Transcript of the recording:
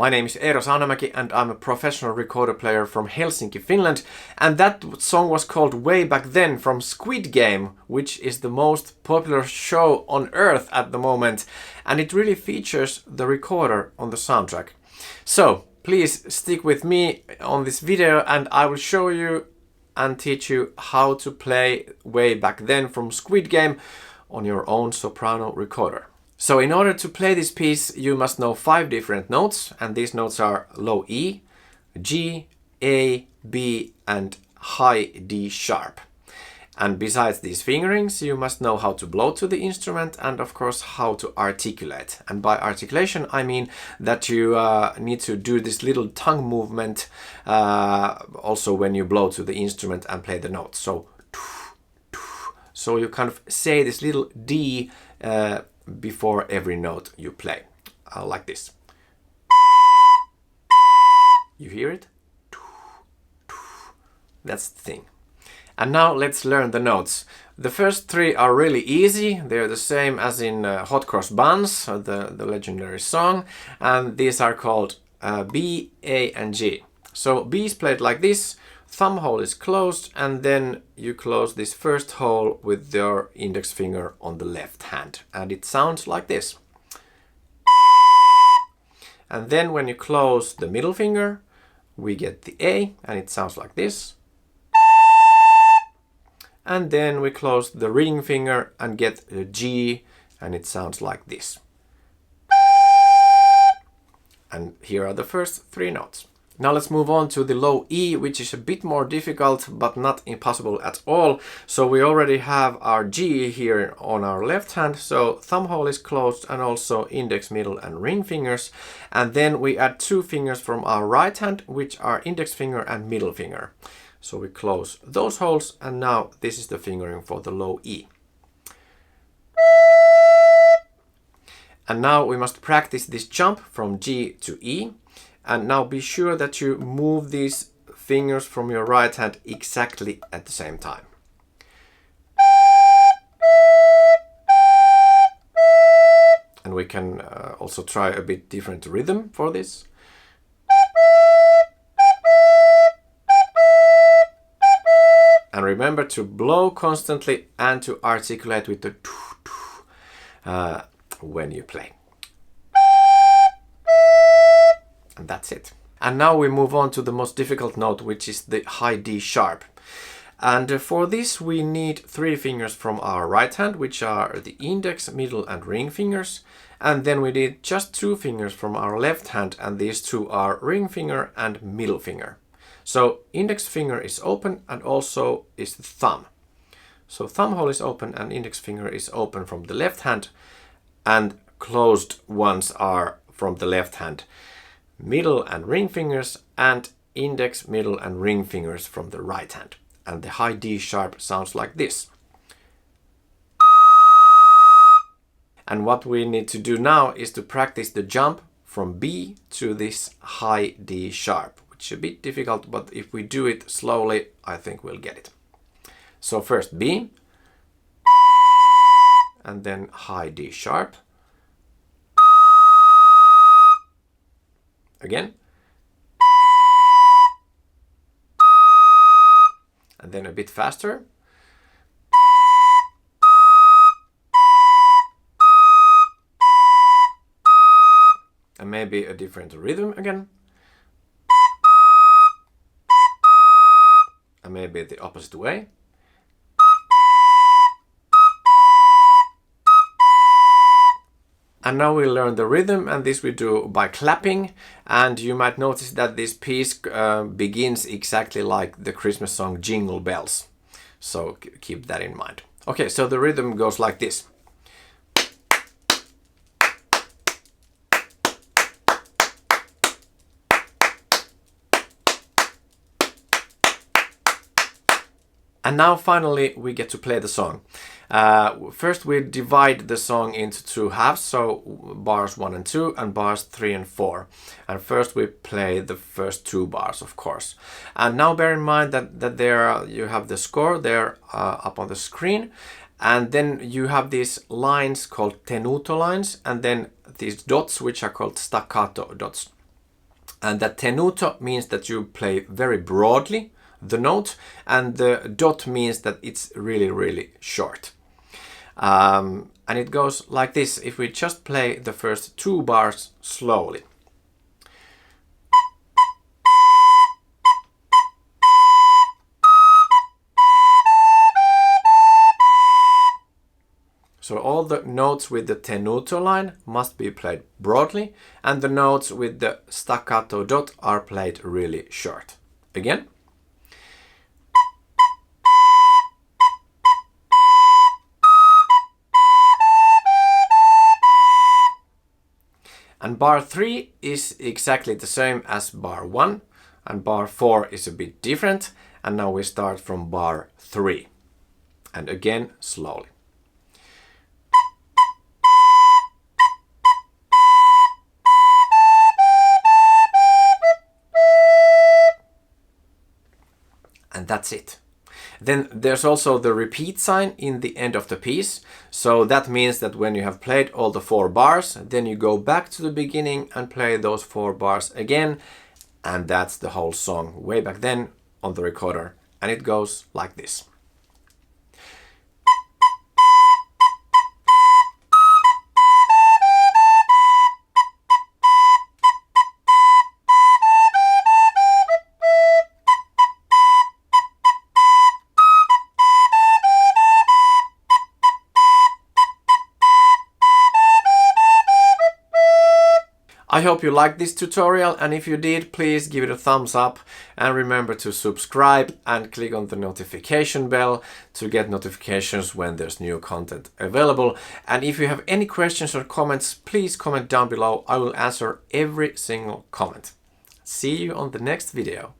My name is Eero Saunamäki and I'm a professional recorder player from Helsinki, Finland, and that song was called Way Back Then from Squid Game, which is the most popular show on earth at the moment, and it really features the recorder on the soundtrack. So please stick with me on this video and I will show you and teach you how to play Way Back Then from Squid Game on your own soprano recorder. So in order to play this piece, you must know 5 different notes, and these notes are low E, G, A, B, and high D sharp. And besides these fingerings, you must know how to blow to the instrument and of course how to articulate. And by articulation, I mean that you need to do this little tongue movement also when you blow to the instrument and play the notes. So you kind of say this little D before every note you play, like this. You hear it? That's the thing. And now let's learn the notes. The first 3 are really easy. They're the same as in Hot Cross Buns, the legendary song. And these are called B, A, and G. So B is played like this. Thumb hole is closed, and then you close this first hole with your index finger on the left hand. And it sounds like this. And then when you close the middle finger, we get the A, and it sounds like this. And then we close the ring finger and get a G, and it sounds like this. And here are the first 3 notes. Now let's move on to the low E, which is a bit more difficult, but not impossible at all. So we already have our G here on our left hand, so thumb hole is closed and also index, middle, and ring fingers. And then we add 2 fingers from our right hand, which are index finger and middle finger. So we close those holes, and now this is the fingering for the low E. And now we must practice this jump from G to E. And now be sure that you move these fingers from your right hand exactly at the same time. And we can also try a bit different rhythm for this. And remember to blow constantly and to articulate with the when you play. And that's it. And now we move on to the most difficult note, which is the high D sharp. And for this we need 3 fingers from our right hand, which are the index, middle, and ring fingers. And then we need just 2 fingers from our left hand, and these 2 are ring finger and middle finger. So index finger is open and also is the thumb. So thumb hole is open and index finger is open from the left hand, and closed ones are from the left hand. Middle and ring fingers, and index, middle, and ring fingers from the right hand. And the high D sharp sounds like this. And what we need to do now is to practice the jump from B to this high D sharp, which is a bit difficult, but if we do it slowly, I think we'll get it. So first B, and then high D sharp. Again. And then a bit faster. And maybe a different rhythm again. And maybe the opposite way. And now we learn the rhythm, and this we do by clapping. And you might notice that this piece begins exactly like the Christmas song Jingle Bells. So keep that in mind. Okay, so the rhythm goes like this. And now finally we get to play the song. First we divide the song into 2 halves, so bars 1 and 2 and bars 3 and 4. And first we play the first 2 bars, of course. And now bear in mind that there you have the score there up on the screen, and then you have these lines called tenuto lines, and then these dots which are called staccato dots. And that tenuto means that you play very broadly the note, and the dot means that it's really, really short. And it goes like this if we just play the first 2 bars slowly. So all the notes with the tenuto line must be played broadly, and the notes with the staccato dot are played really short. Again. And bar 3 is exactly the same as bar 1, and bar 4 is a bit different, and now we start from bar 3. And again, slowly. And that's it. Then there's also the repeat sign in the end of the piece. So that means that when you have played all the 4 bars, then you go back to the beginning and play those 4 bars again. And that's the whole song way back then on the recorder. And it goes like this. I hope you liked this tutorial, and if you did, please give it a thumbs up and remember to subscribe and click on the notification bell to get notifications when there's new content available. And if you have any questions or comments, please comment down below. I will answer every single comment. See you on the next video.